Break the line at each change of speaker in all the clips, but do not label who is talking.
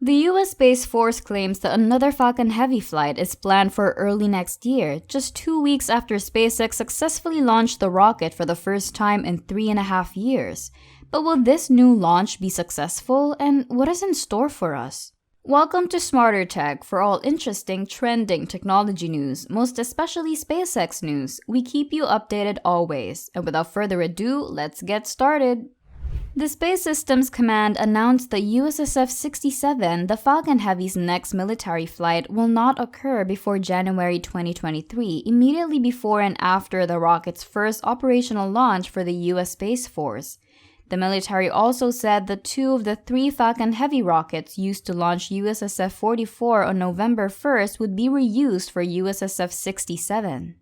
The U.S. Space Force claims that another Falcon Heavy flight is planned for early next year, just 2 weeks after SpaceX successfully launched the rocket for the first time in 3.5 years. But will this new launch be successful, and what is in store for us? Welcome to Smarter Tech for all interesting, trending technology news, most especially SpaceX news. We keep you updated always. And without further ado, let's get started. The Space Systems Command announced that USSF-67, the Falcon Heavy's next military flight, will not occur before January 2023, immediately before and after the rocket's first operational launch for the U.S. Space Force. The military also said that 2 of the 3 Falcon Heavy rockets used to launch USSF-44 on November 1st would be reused for USSF-67.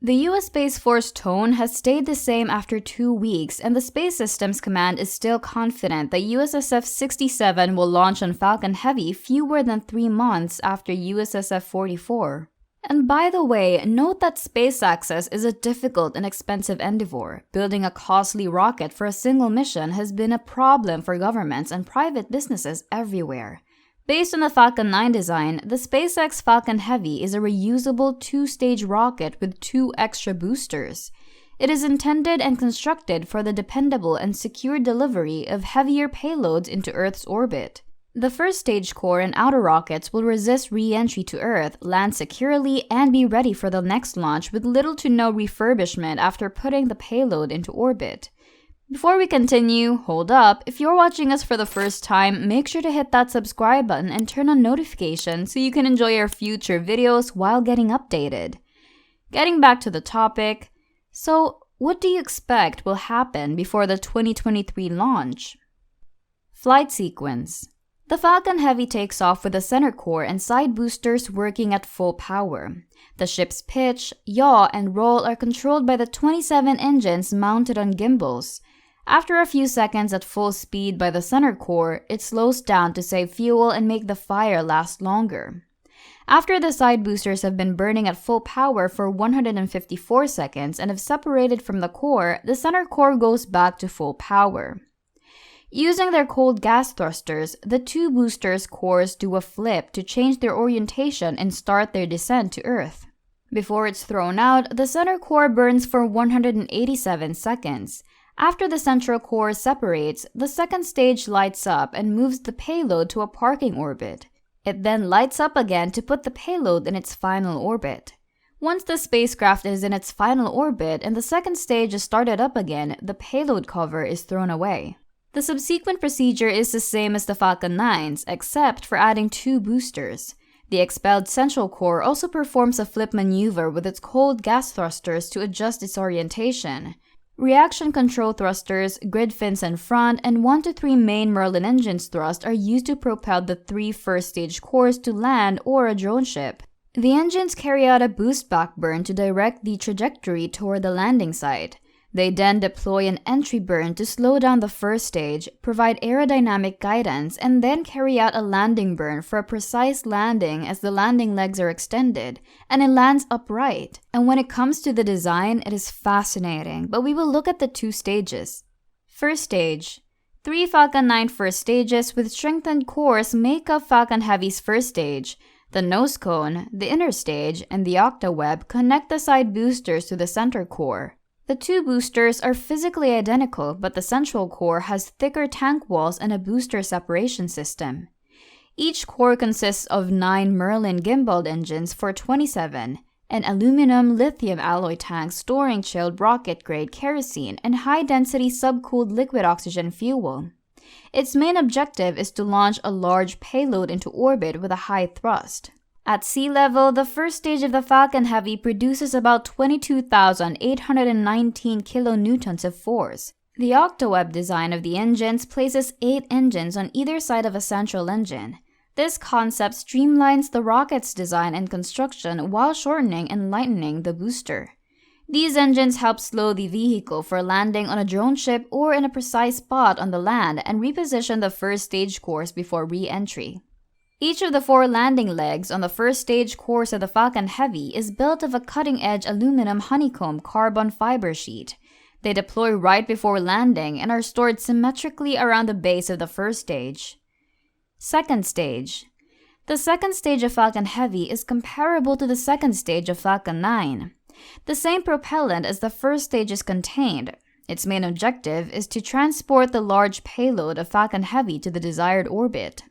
The U.S. Space Force tone has stayed the same after 2 weeks, and the Space Systems Command is still confident that USSF-67 will launch on Falcon Heavy fewer than 3 months after USSF-44. And by the way, note that space access is a difficult and expensive endeavor. Building a costly rocket for a single mission has been a problem for governments and private businesses everywhere. Based on the Falcon 9 design, the SpaceX Falcon Heavy is a reusable 2-stage rocket with 2 extra boosters. It is intended and constructed for the dependable and secure delivery of heavier payloads into Earth's orbit. The first stage core and outer rockets will resist re-entry to Earth, land securely, and be ready for the next launch with little to no refurbishment after putting the payload into orbit. Before we continue, hold up. If you're watching us for the first time, make sure to hit that subscribe button and turn on notifications so you can enjoy our future videos while getting updated. Getting back to the topic, so what do you expect will happen before the 2023 launch? Flight sequence. The Falcon Heavy takes off with the center core and side boosters working at full power. The ship's pitch, yaw, and roll are controlled by the 27 engines mounted on gimbals. After a few seconds at full speed by the center core, it slows down to save fuel and make the fire last longer. After the side boosters have been burning at full power for 154 seconds and have separated from the core, the center core goes back to full power. Using their cold gas thrusters, the 2 boosters' cores do a flip to change their orientation and start their descent to Earth. Before it's thrown out, the center core burns for 187 seconds. After the central core separates, the second stage lights up and moves the payload to a parking orbit. It then lights up again to put the payload in its final orbit. Once the spacecraft is in its final orbit and the second stage is started up again, the payload cover is thrown away. The subsequent procedure is the same as the Falcon 9's, except for adding 2 boosters. The expelled central core also performs a flip maneuver with its cold gas thrusters to adjust its orientation. Reaction control thrusters, grid fins in front, and 1 to 3 main Merlin Engines thrust are used to propel the 3 first-stage cores to land or a drone ship. The engines carry out a boost back burn to direct the trajectory toward the landing site. They then deploy an entry burn to slow down the first stage, provide aerodynamic guidance, and then carry out a landing burn for a precise landing as the landing legs are extended, and it lands upright. And when it comes to the design, it is fascinating, but we will look at the 2 stages. First stage. 3 Falcon 9 first stages with strengthened cores make up Falcon Heavy's first stage. The nose cone, the inner stage, and the octaweb connect the side boosters to the center core. The 2 boosters are physically identical, but the central core has thicker tank walls and a booster separation system. Each core consists of 9 Merlin gimbaled engines for 27, and aluminum lithium alloy tanks storing chilled rocket-grade kerosene and high-density subcooled liquid oxygen fuel. Its main objective is to launch a large payload into orbit with a high thrust. At sea level, the first stage of the Falcon Heavy produces about 22,819 kilonewtons of force. The octaweb design of the engines places 8 engines on either side of a central engine. This concept streamlines the rocket's design and construction while shortening and lightening the booster. These engines help slow the vehicle for landing on a drone ship or in a precise spot on the land and reposition the first stage course before re-entry. Each of the 4 landing legs on the first stage course of the Falcon Heavy is built of a cutting-edge aluminum honeycomb carbon fiber sheet. They deploy right before landing and are stored symmetrically around the base of the first stage. Second stage. The second stage of Falcon Heavy is comparable to the second stage of Falcon 9. The same propellant as the first stage is contained. Its main objective is to transport the large payload of Falcon Heavy to the desired orbit.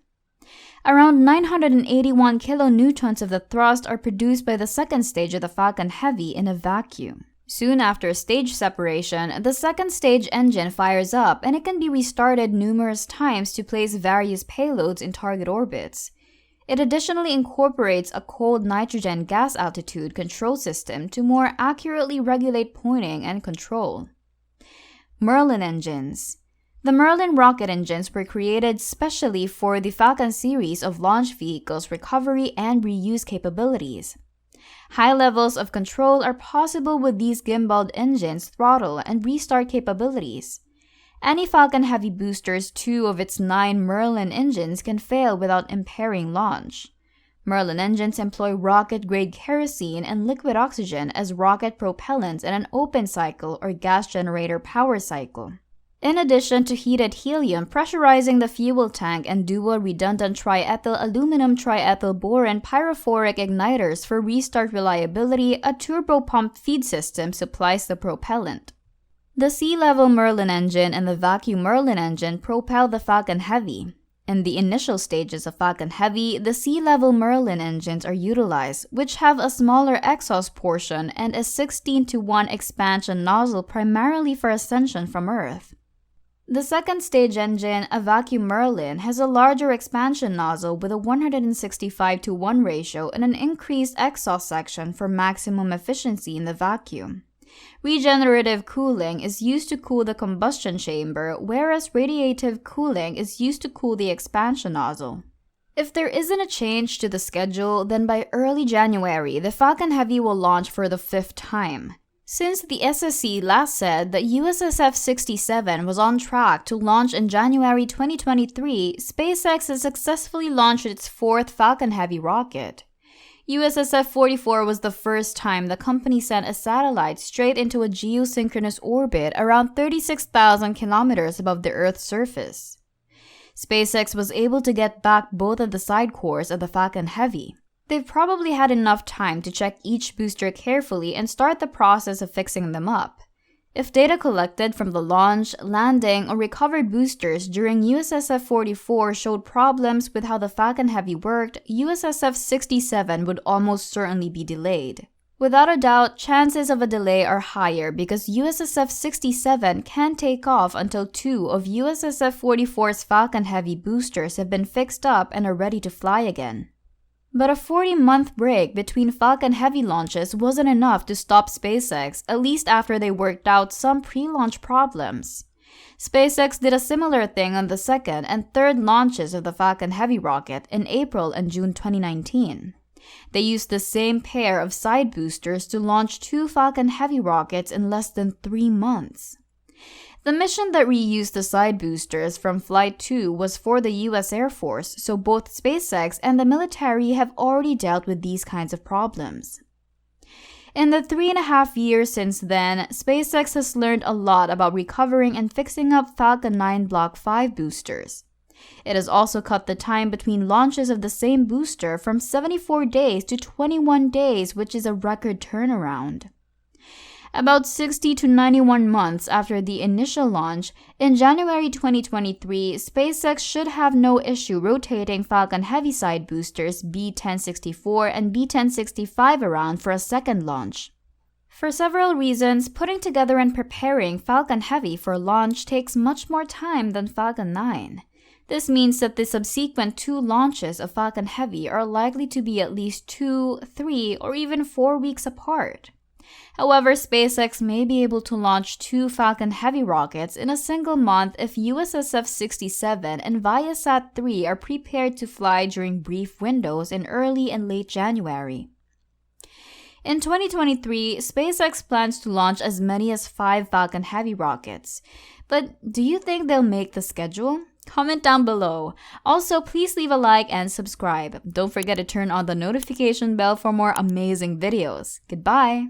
Around 981 kilonewtons of the thrust are produced by the second stage of the Falcon Heavy in a vacuum. Soon after stage separation, the second stage engine fires up and it can be restarted numerous times to place various payloads in target orbits. It additionally incorporates a cold nitrogen gas altitude control system to more accurately regulate pointing and control. Merlin Engines. The Merlin rocket engines were created specially for the Falcon series of launch vehicles' recovery and reuse capabilities. High levels of control are possible with these gimbaled engines' throttle and restart capabilities. Any Falcon Heavy booster's 2 of its 9 Merlin engines can fail without impairing launch. Merlin engines employ rocket-grade kerosene and liquid oxygen as rocket propellants in an open cycle or gas generator power cycle. In addition to heated helium pressurizing the fuel tank and dual redundant triethyl aluminum triethyl boron pyrophoric igniters for restart reliability, a turbo-pumped feed system supplies the propellant. The sea-level Merlin engine and the vacuum Merlin engine propel the Falcon Heavy. In the initial stages of Falcon Heavy, the sea-level Merlin engines are utilized, which have a smaller exhaust portion and a 16:1 expansion nozzle primarily for ascension from Earth. The second stage engine, a vacuum Merlin, has a larger expansion nozzle with a 165:1 ratio and an increased exhaust section for maximum efficiency in the vacuum. Regenerative cooling is used to cool the combustion chamber, whereas radiative cooling is used to cool the expansion nozzle. If there isn't a change to the schedule, then by early January, the Falcon Heavy will launch for the 5th time. Since the SSC last said that USSF-67 was on track to launch in January 2023, SpaceX has successfully launched its 4th Falcon Heavy rocket. USSF-44 was the first time the company sent a satellite straight into a geosynchronous orbit around 36,000 kilometers above the Earth's surface. SpaceX was able to get back both of the side cores of the Falcon Heavy. They've probably had enough time to check each booster carefully and start the process of fixing them up. If data collected from the launch, landing, or recovered boosters during USSF-44 showed problems with how the Falcon Heavy worked, USSF-67 would almost certainly be delayed. Without a doubt, chances of a delay are higher because USSF-67 can't take off until 2 of USSF-44's Falcon Heavy boosters have been fixed up and are ready to fly again. But a 40-month break between Falcon Heavy launches wasn't enough to stop SpaceX, at least after they worked out some pre-launch problems. SpaceX did a similar thing on the second and third launches of the Falcon Heavy rocket in April and June 2019. They used the same pair of side boosters to launch 2 Falcon Heavy rockets in less than 3 months. The mission that reused the side boosters from Flight 2 was for the US Air Force, so both SpaceX and the military have already dealt with these kinds of problems. In the 3.5 years since then, SpaceX has learned a lot about recovering and fixing up Falcon 9 Block 5 boosters. It has also cut the time between launches of the same booster from 74 days to 21 days, which is a record turnaround. About 60 to 91 months after the initial launch, in January 2023, SpaceX should have no issue rotating Falcon Heavy side boosters B-1064 and B-1065 around for a second launch. For several reasons, putting together and preparing Falcon Heavy for launch takes much more time than Falcon 9. This means that the subsequent 2 launches of Falcon Heavy are likely to be at least 2, 3, or even 4 weeks apart. However, SpaceX may be able to launch 2 Falcon Heavy rockets in a single month if USSF-67 and Viasat-3 are prepared to fly during brief windows in early and late January. In 2023, SpaceX plans to launch as many as 5 Falcon Heavy rockets. But do you think they'll make the schedule? Comment down below. Also, please leave a like and subscribe. Don't forget to turn on the notification bell for more amazing videos. Goodbye!